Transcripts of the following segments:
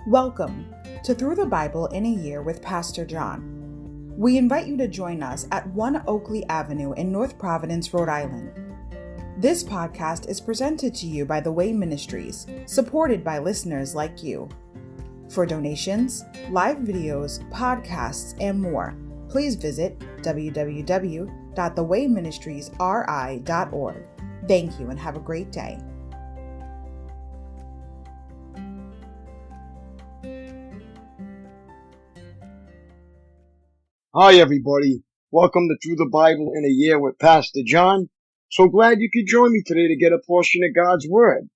Welcome to Through the Bible in a Year with Pastor John. We invite you to join us at 1 Oakleigh Avenue in North Providence, Rhode Island. This podcast is presented to you by The Way Ministries, supported by listeners like you. For donations, live videos, podcasts, and more, please visit www.thewayministriesri.org. Thank you and have a great day. Hi everybody, welcome to Through the Bible in a Year with Pastor John. So glad you could join me today to get a portion of God's Word.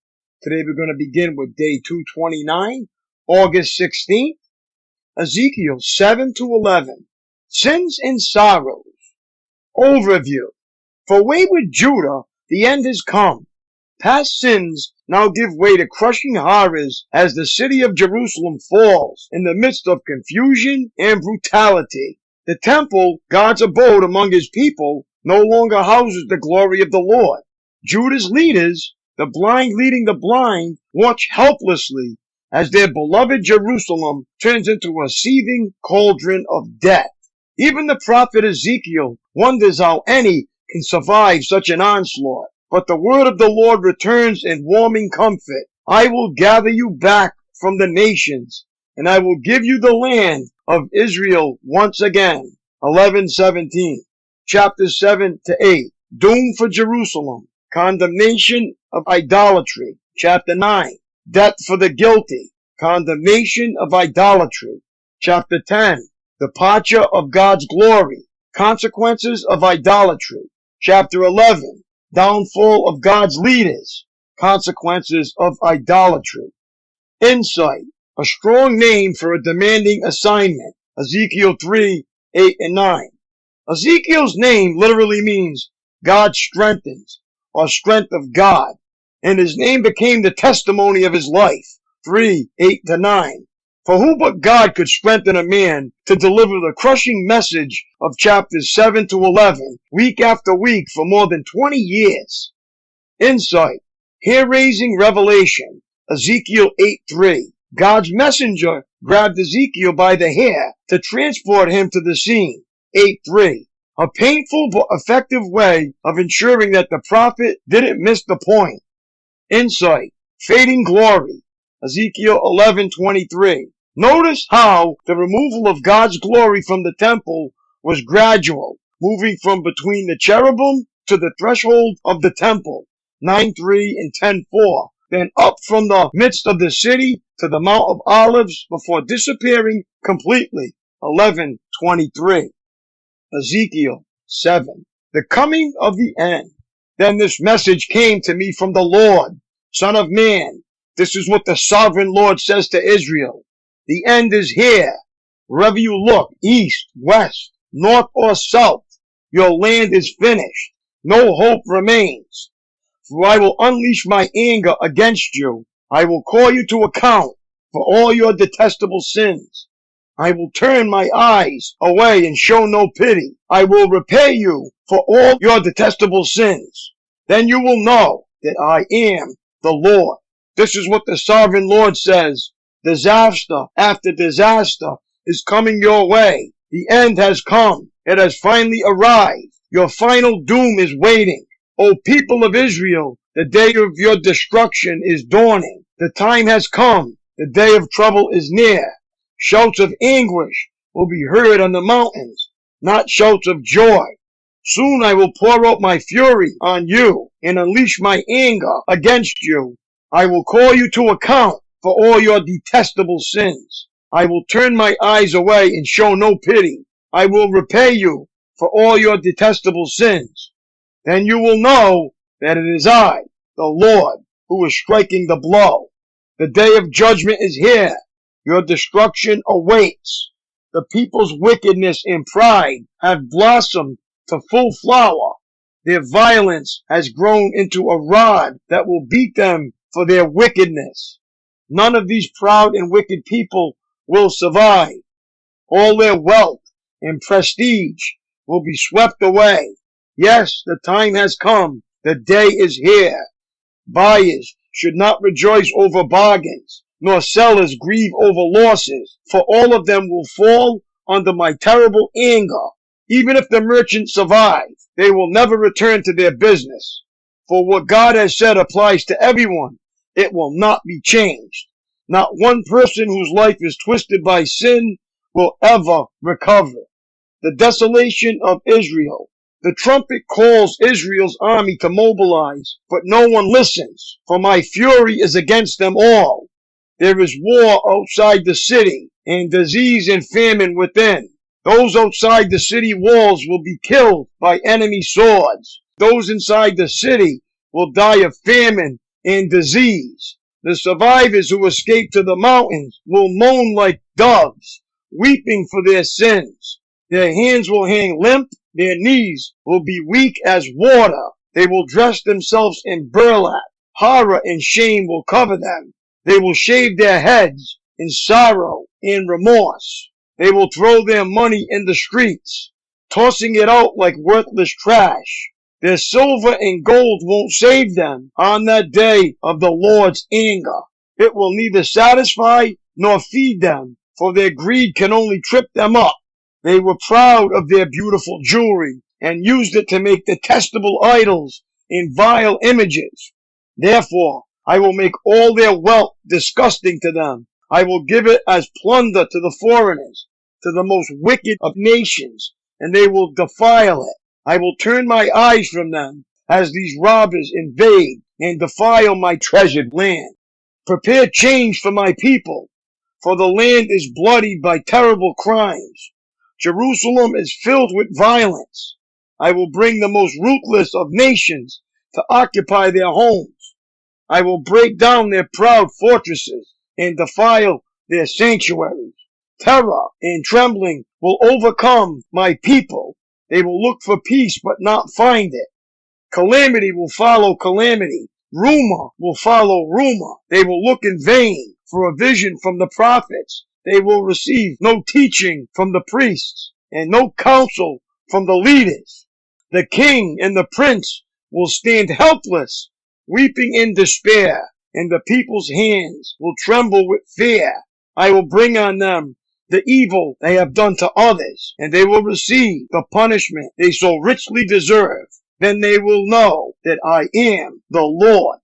Today we're going to begin with day 229, August 16th, Ezekiel 7-11, Sins and Sorrows. Overview. For wayward Judah, the end has come. Past sins now give way to crushing horrors as the city of Jerusalem falls in the midst of confusion and brutality. The temple, God's abode among his people, no longer houses the glory of the Lord. Judah's leaders, the blind leading the blind, watch helplessly as their beloved Jerusalem turns into a seething cauldron of death. Even the prophet Ezekiel wonders how any can survive such an onslaught. But the word of the Lord returns in warming comfort. I will gather you back from the nations, and I will give you the land of Israel once again. 11:17. Chapters 7-8. Doom for Jerusalem. Condemnation of idolatry. Chapter 9. Death for the guilty. Condemnation of idolatry. Chapter 10. Departure of God's glory. Consequences of idolatry. Chapter 11. Downfall of God's leaders. Consequences of idolatry. Insight. A strong name for a demanding assignment. Ezekiel 3:8-9. Ezekiel's name literally means God strengthens, or strength of God, and his name became the testimony of his life. 3:8-9. For who but God could strengthen a man to deliver the crushing message of chapters 7-11 week after week for more than 20 years? Insight. Hair-raising revelation. Ezekiel 8:3. God's messenger grabbed Ezekiel by the hair to transport him to the scene. 8:3. A painful but effective way of ensuring that the prophet didn't miss the point. Insight. Fading glory. Ezekiel 11:23. Notice how the removal of God's glory from the temple was gradual, moving from between the cherubim to the threshold of the temple. 9:3 and 10:4. Then up from the midst of the city to the Mount of Olives before disappearing completely. 11:23. Ezekiel 7. The coming of the end. Then this message came to me from the Lord. Son of man, this is what the sovereign Lord says to Israel. The end is here. Wherever you look, east, west, north, or south, your land is finished. No hope remains. For I will unleash my anger against you. I will call you to account for all your detestable sins. I will turn my eyes away and show no pity. I will repay you for all your detestable sins. Then you will know that I am the Lord. This is what the sovereign Lord says. Disaster after disaster is coming your way. The end has come. It has finally arrived. Your final doom is waiting. O people of Israel, the day of your destruction is dawning. The time has come. The day of trouble is near. Shouts of anguish will be heard on the mountains, not shouts of joy. Soon I will pour out my fury on you and unleash my anger against you. I will call you to account for all your detestable sins. I will turn my eyes away and show no pity. I will repay you for all your detestable sins. Then you will know that it is I, the Lord, who is striking the blow. The day of judgment is here. Your destruction awaits. The people's wickedness and pride have blossomed to full flower. Their violence has grown into a rod that will beat them for their wickedness. None of these proud and wicked people will survive. All their wealth and prestige will be swept away. Yes, the time has come. The day is here. Buyers should not rejoice over bargains, nor sellers grieve over losses, for all of them will fall under my terrible anger. Even if the merchants survive, they will never return to their business. For what God has said applies to everyone. It will not be changed. Not one person whose life is twisted by sin will ever recover. The desolation of Israel. The trumpet calls Israel's army to mobilize, but no one listens, for my fury is against them all. There is war outside the city, and disease and famine within. Those outside the city walls will be killed by enemy swords. Those inside the city will die of famine and disease. The survivors who escape to the mountains will moan like doves, weeping for their sins. Their hands will hang limp, their knees will be weak as water. They will dress themselves in burlap. Horror and shame will cover them. They will shave their heads in sorrow and remorse. They will throw their money in the streets, tossing it out like worthless trash. Their silver and gold won't save them on that day of the Lord's anger. It will neither satisfy nor feed them, for their greed can only trip them up. They were proud of their beautiful jewelry and used it to make detestable idols and vile images. Therefore, I will make all their wealth disgusting to them. I will give it as plunder to the foreigners, to the most wicked of nations, and they will defile it. I will turn my eyes from them as these robbers invade and defile my treasured land. Prepare change for my people, for the land is bloodied by terrible crimes. Jerusalem is filled with violence. I will bring the most ruthless of nations to occupy their homes. I will break down their proud fortresses and defile their sanctuaries. Terror and trembling will overcome my people. They will look for peace but not find it. Calamity will follow calamity. Rumor will follow rumor. They will look in vain for a vision from the prophets. They will receive no teaching from the priests and no counsel from the leaders. The king and the prince will stand helpless, weeping in despair, and the people's hands will tremble with fear. I will bring on them the evil they have done to others, and they will receive the punishment they so richly deserve. Then they will know that I am the Lord.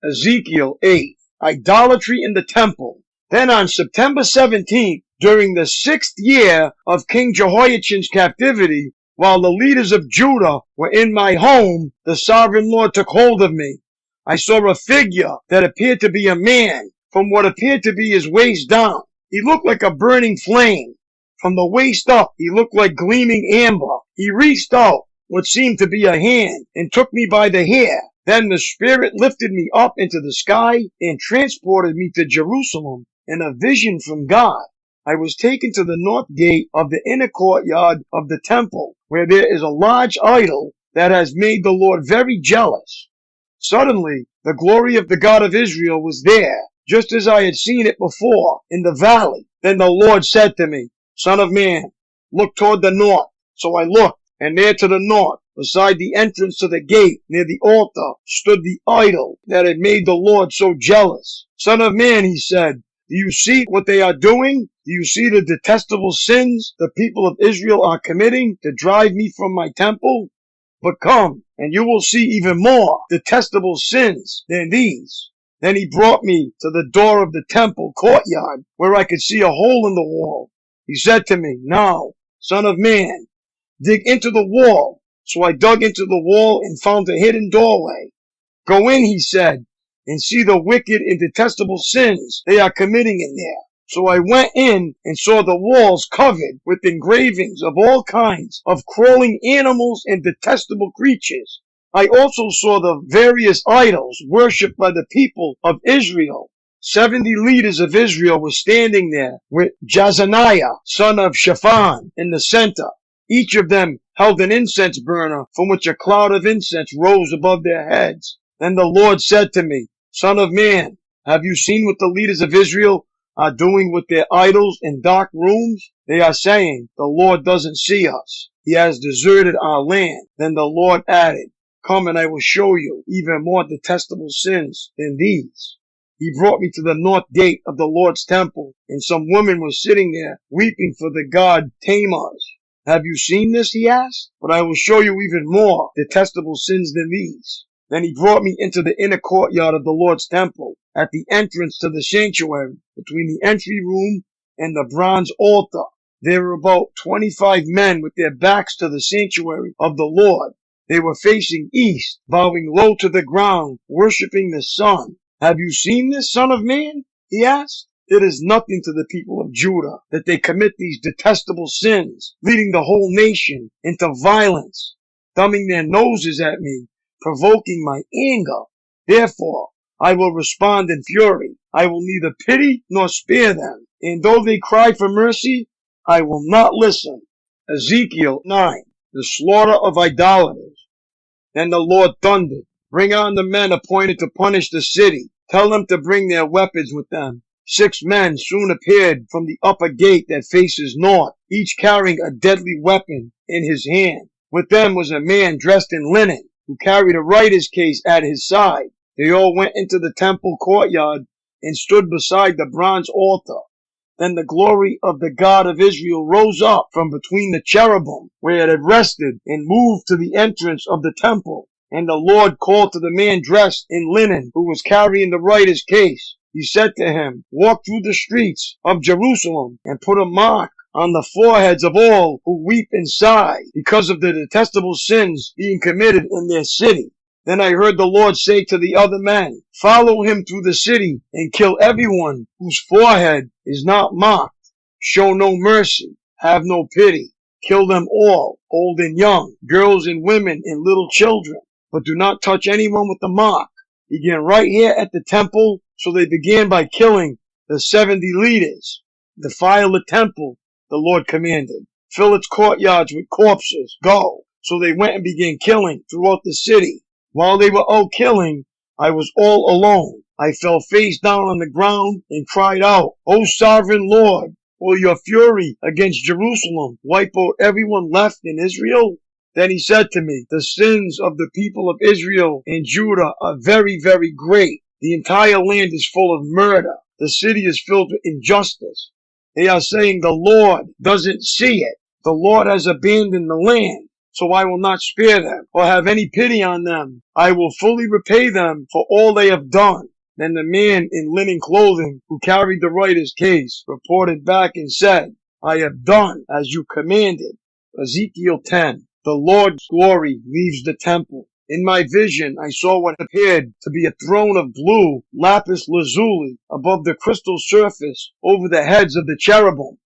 Ezekiel 8. Idolatry in the temple. Then on September 17th, during the 6th year of King Jehoiachin's captivity, while the leaders of Judah were in my home, the sovereign Lord took hold of me. I saw a figure that appeared to be a man, from what appeared to be his waist down. He looked like a burning flame. From the waist up, he looked like gleaming amber. He reached out what seemed to be a hand and took me by the hair. Then the Spirit lifted me up into the sky and transported me to Jerusalem in a vision from God. I was taken to the north gate of the inner courtyard of the temple, where there is a large idol that has made the Lord very jealous. Suddenly, the glory of the God of Israel was there, just as I had seen it before in the valley. Then the Lord said to me, Son of man, look toward the north. So I looked, and there to the north, beside the entrance to the gate, near the altar, stood the idol that had made the Lord so jealous. Son of man, he said, do you see what they are doing? Do you see the detestable sins the people of Israel are committing to drive me from my temple? But come, and you will see even more detestable sins than these. Then he brought me to the door of the temple courtyard, where I could see a hole in the wall. He said to me, Now, son of man, dig into the wall. So I dug into the wall and found a hidden doorway. Go in, he said, and see the wicked and detestable sins they are committing in there. So I went in and saw the walls covered with engravings of all kinds of crawling animals and detestable creatures. I also saw the various idols worshipped by the people of Israel. 70 leaders of Israel were standing there with Jazaniah, son of Shaphan, in the center. Each of them held an incense burner from which a cloud of incense rose above their heads. Then the Lord said to me, Son of man, have you seen what the leaders of Israel are doing with their idols in dark rooms? They are saying, the Lord doesn't see us. He has deserted our land. Then the Lord added, Come and I will show you even more detestable sins than these. He brought me to the north gate of the Lord's temple, and some women were sitting there, weeping for the god Tammuz. Have you seen this? He asked. But I will show you even more detestable sins than these. Then he brought me into the inner courtyard of the Lord's temple, at the entrance to the sanctuary, between the entry room and the bronze altar. There were about 25 men with their backs to the sanctuary of the Lord. They were facing east, bowing low to the ground, worshiping the sun. Have you seen this, son of man? He asked. It is nothing to the people of Judah that they commit these detestable sins, leading the whole nation into violence, thumbing their noses at me, provoking my anger. Therefore, I will respond in fury. I will neither pity nor spare them. And though they cry for mercy, I will not listen. Ezekiel 9, the slaughter of idolaters. Then the Lord thundered, bring on the men appointed to punish the city. Tell them to bring their weapons with them. 6 men soon appeared from the upper gate that faces north, each carrying a deadly weapon in his hand. With them was a man dressed in linen, who carried a writer's case at his side. They all went into the temple courtyard and stood beside the bronze altar. Then the glory of the God of Israel rose up from between the cherubim where it had rested and moved to the entrance of the temple. And the Lord called to the man dressed in linen who was carrying the writer's case. He said to him, walk through the streets of Jerusalem and put a mark on the foreheads of all who weep and sigh because of the detestable sins being committed in their city. Then I heard the Lord say to the other men, follow him through the city and kill everyone whose forehead is not marked. Show no mercy, have no pity. Kill them all, old and young, girls and women and little children. But do not touch anyone with the mark. Begin right here at the temple. So they began by killing the 70 leaders. Defile the temple, the Lord commanded. Fill its courtyards with corpses. Go. So they went and began killing throughout the city. While they were all killing, I was all alone. I fell face down on the ground and cried out, O sovereign Lord, will your fury against Jerusalem wipe out everyone left in Israel? Then he said to me, the sins of the people of Israel and Judah are very, very great. The entire land is full of murder. The city is filled with injustice. They are saying the Lord doesn't see it. The Lord has abandoned the land, so I will not spare them or have any pity on them. I will fully repay them for all they have done. Then the man in linen clothing who carried the writer's case reported back and said, I have done as you commanded. Ezekiel 10. The Lord's glory leaves the temple. In my vision, I saw what appeared to be a throne of blue lapis lazuli above the crystal surface over the heads of the cherubim.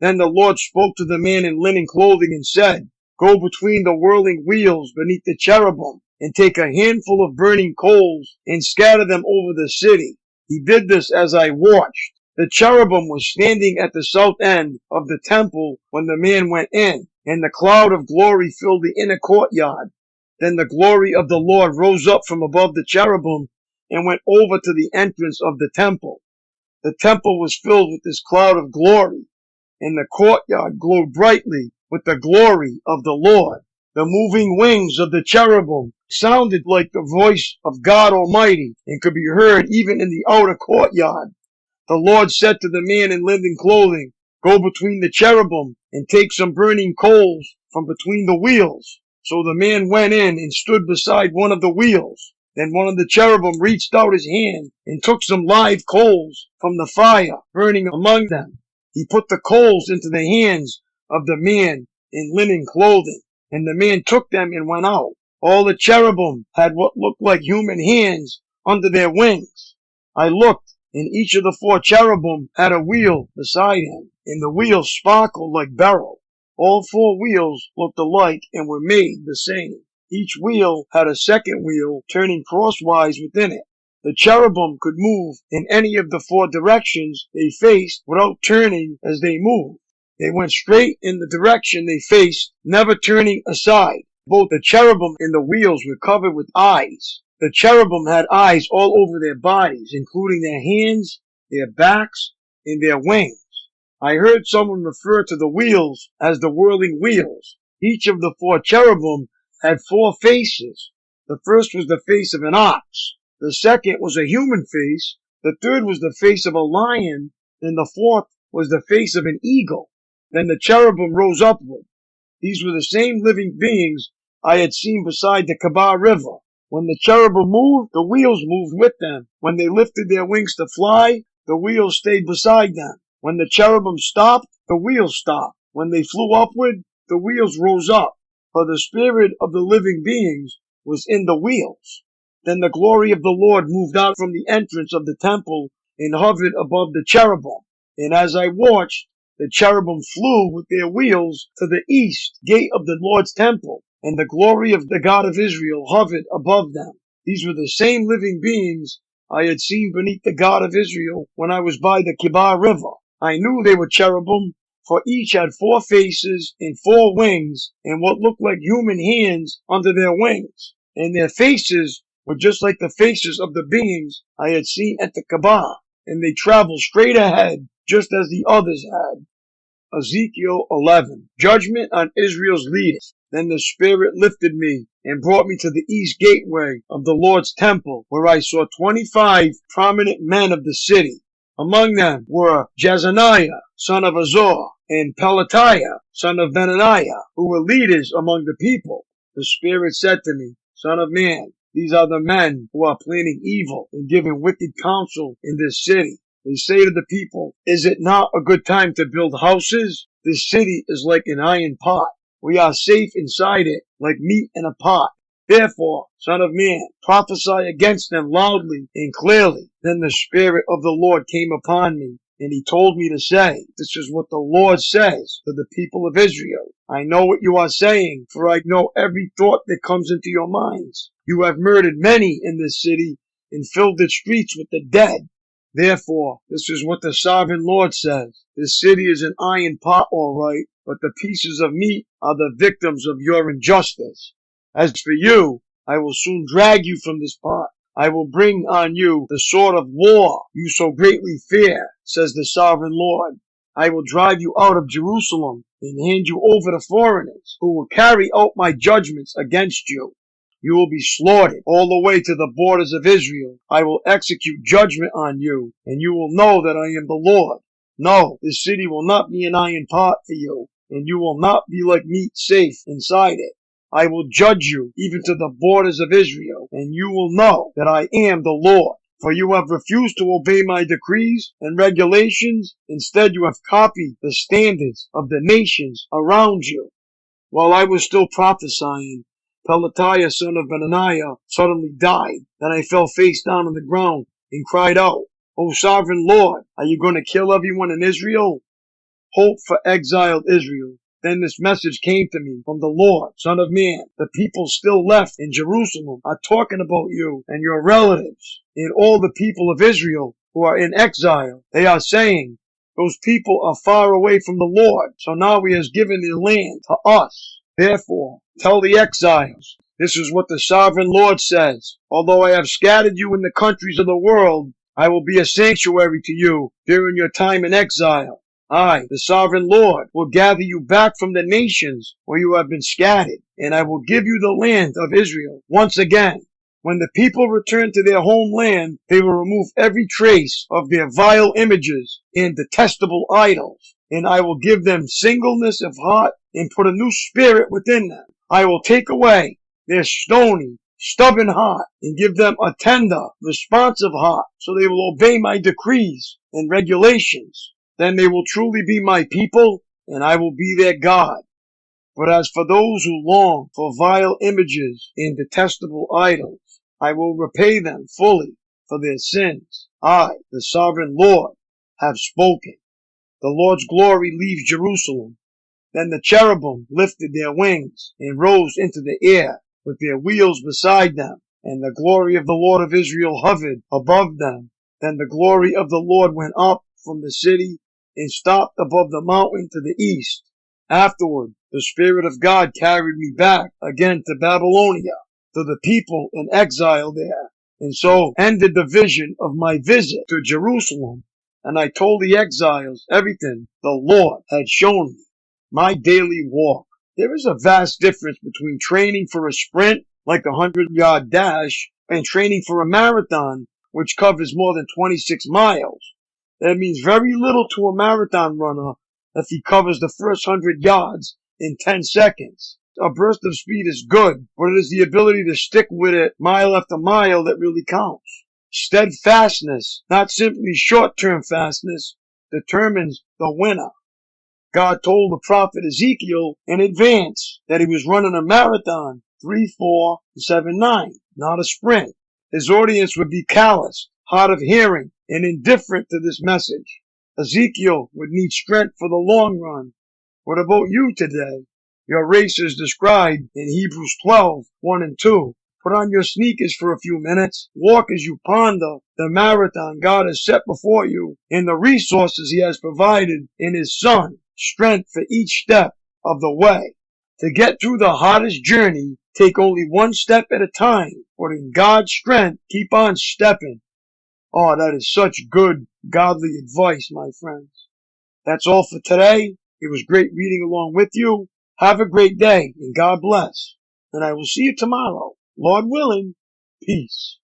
Then the Lord spoke to the man in linen clothing and said, go between the whirling wheels beneath the cherubim and take a handful of burning coals and scatter them over the city. He did this as I watched. The cherubim was standing at the south end of the temple when the man went in, and the cloud of glory filled the inner courtyard. Then the glory of the Lord rose up from above the cherubim and went over to the entrance of the temple. The temple was filled with this cloud of glory, and the courtyard glowed brightly with the glory of the Lord. The moving wings of the cherubim sounded like the voice of God Almighty and could be heard even in the outer courtyard. The Lord said to the man in linen clothing, go between the cherubim and take some burning coals from between the wheels. So the man went in and stood beside one of the wheels. Then one of the cherubim reached out his hand and took some live coals from the fire burning among them. He put the coals into the hands of the man in linen clothing, and the man took them and went out. All the cherubim had what looked like human hands under their wings. I looked, and each of the 4 cherubim had a wheel beside him, and the wheels sparkled like beryl. All 4 wheels looked alike and were made the same. Each wheel had a second wheel turning crosswise within it. The cherubim could move in any of the 4 directions they faced without turning as they moved. They went straight in the direction they faced, never turning aside. Both the cherubim and the wheels were covered with eyes. The cherubim had eyes all over their bodies, including their hands, their backs, and their wings. I heard someone refer to the wheels as the whirling wheels. Each of the 4 cherubim had 4 faces. The first was the face of an ox. The second was a human face, The third was the face of a lion, and the fourth was the face of an eagle. Then the cherubim rose upward. These were the same living beings I had seen beside the Kabar River. When the cherubim moved, the wheels moved with them. When they lifted their wings to fly, the wheels stayed beside them. When the cherubim stopped, the wheels stopped. When they flew upward, the wheels rose up, for the spirit of the living beings was in the wheels. Then the glory of the Lord moved out from the entrance of the temple and hovered above the cherubim. And as I watched, the cherubim flew with their wheels to the east gate of the Lord's temple, and the glory of the God of Israel hovered above them. These were the same living beings I had seen beneath the God of Israel when I was by the Kibar River. I knew they were cherubim, for each had 4 faces and 4 wings, and what looked like human hands under their wings. And their faces were just like the faces of the beings I had seen at the Kaaba, and they traveled straight ahead, just as the others had. Ezekiel 11. Judgment on Israel's leaders. Then the Spirit lifted me and brought me to the east gateway of the Lord's temple, where I saw 25 prominent men of the city. Among them were Jezaniah, son of Azor, and Pelatiah, son of Benaniah, who were leaders among the people. The Spirit said to me, Son of man, these are the men who are planning evil and giving wicked counsel in this city. They say to the people, Is it not a good time to build houses? This city is like an iron pot. We are safe inside it, like meat in a pot. Therefore, Son of man, prophesy against them loudly and clearly. Then the Spirit of the Lord came upon me, and he told me to say, This is what the Lord says to the people of Israel. I know what you are saying, for I know every thought that comes into your minds. You have murdered many in this city and filled its streets with the dead. Therefore, this is what the sovereign Lord says. This city is an iron pot, all right, but the pieces of meat are the victims of your injustice. As for you, I will soon drag you from this pot. I will bring on you the sword of war you so greatly fear, says the sovereign Lord. I will drive you out of Jerusalem and hand you over to foreigners, who will carry out my judgments against you. You will be slaughtered all the way to the borders of Israel. I will execute judgment on you, and you will know that I am the Lord. No, this city will not be an iron pot for you, and you will not be like meat safe inside it. I will judge you even to the borders of Israel, and you will know that I am the Lord. For you have refused to obey my decrees and regulations. Instead, you have copied the standards of the nations around you. While I was still prophesying, Pelatiah, son of Benaniah, suddenly died. Then I fell face down on the ground and cried out, O sovereign Lord, are you going to kill everyone in Israel? Hope for exiled Israel. Then this message came to me from the Lord, Son of man. The people still left in Jerusalem are talking about you and your relatives and all the people of Israel who are in exile. They are saying, those people are far away from the Lord, so now he has given their land to us. Therefore, tell the exiles, this is what the sovereign Lord says. Although I have scattered you in the countries of the world, I will be a sanctuary to you during your time in exile. I, the sovereign Lord, will gather you back from the nations where you have been scattered, and I will give you the land of Israel once again. When the people return to their homeland, they will remove every trace of their vile images and detestable idols, and I will give them singleness of heart and put a new spirit within them. I will take away their stony, stubborn heart and give them a tender, responsive heart, so they will obey my decrees and regulations. Then they will truly be my people, and I will be their God. But as for those who long for vile images and detestable idols, I will repay them fully for their sins. I, the sovereign Lord, have spoken. The Lord's glory leaves Jerusalem. Then the cherubim lifted their wings and rose into the air with their wheels beside them, and the glory of the Lord of Israel hovered above them. Then the glory of the Lord went up from the city and stopped above the mountain to the east. Afterward, the Spirit of God carried me back again to Babylonia, to the people in exile there, and so ended the vision of my visit to Jerusalem. And I told the exiles everything the Lord had shown me. My daily walk. There is a vast difference between training for a sprint, like a 100-yard dash, and training for a marathon, which covers more than 26 miles. That means very little to a marathon runner if he covers the first 100 yards in 10 seconds. A burst of speed is good, but it is the ability to stick with it mile after mile that really counts. Steadfastness, not simply short-term fastness, determines the winner. God told the prophet Ezekiel in advance that he was running a marathon, 3, 4, 7, 9, not a sprint. His audience would be callous, hard of hearing, and indifferent to this message. Ezekiel would need strength for the long run. What about you today? Your race is described in Hebrews 12, 1 and 2. Put on your sneakers for a few minutes. Walk as you ponder the marathon God has set before you and the resources he has provided in his Son. Strength for each step of the way. To get through the hardest journey, take only one step at a time. But in God's strength, keep on stepping. Oh, that is such good, godly advice, my friends. That's all for today. It was great reading along with you. Have a great day, and God bless. And I will see you tomorrow. Lord willing, peace.